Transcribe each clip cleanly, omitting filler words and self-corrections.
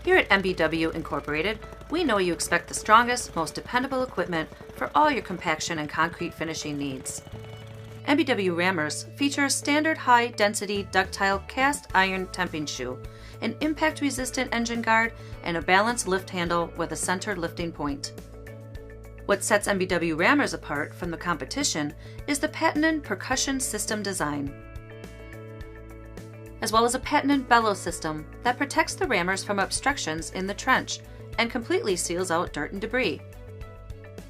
Here at MBW Incorporated, we know you expect the strongest, most dependable equipment for all your compaction and concrete finishing needs. MBW Rammers feature a standard high-density ductile cast iron temping shoe, an impact-resistant engine guard, and a balanced lift handle with a centered lifting point. What sets MBW Rammers apart from the competition is the patented percussion system design, as well as a patented bellows system that protects the rammers from obstructions in the trench and completely seals out dirt and debris.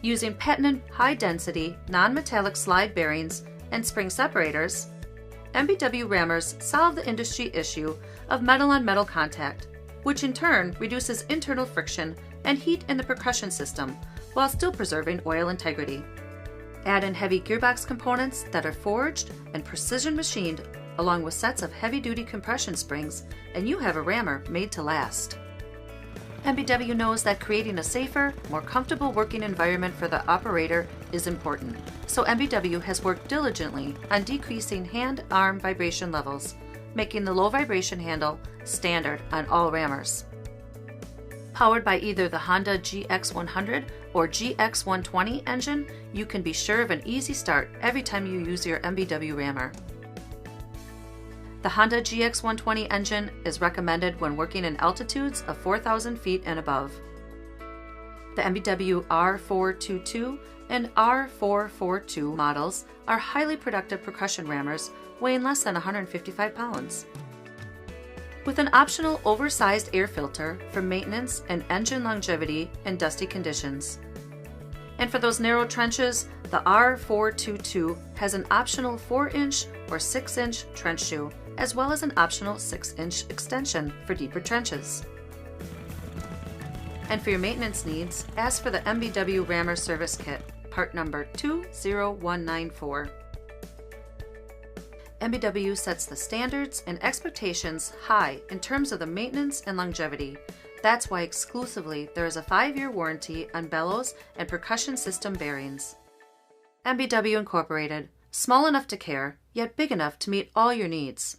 Using patented high-density, non-metallic slide bearings and spring separators, MBW Rammers solve the industry issue of metal-on-metal contact, which in turn reduces internal friction and heat in the percussion system while still preserving oil integrity. Add in heavy gearbox components that are forged and precision machined along with sets of heavy-duty compression springs, and you have a rammer made to last. MBW knows that creating a safer, more comfortable working environment for the operator is important, so MBW has worked diligently on decreasing hand-arm vibration levels, making the low vibration handle standard on all rammers. Powered by either the Honda GX100 or GX120 engine, you can be sure of an easy start every time you use your MBW rammer. The Honda GX120 engine is recommended when working in altitudes of 4,000 feet and above. The MBW R422 and R442 models are highly productive percussion rammers weighing less than 155 pounds. With an optional oversized air filter for maintenance and engine longevity in dusty conditions. And for those narrow trenches, the R422 has an optional 4-inch or 6-inch trench shoe, as well as an optional 6-inch extension for deeper trenches. And for your maintenance needs, ask for the MBW Rammer Service Kit, part number 20194. MBW sets the standards and expectations high in terms of the maintenance and longevity. That's why exclusively there is a 5-year warranty on bellows and percussion system bearings. MBW Incorporated, small enough to care, yet big enough to meet all your needs.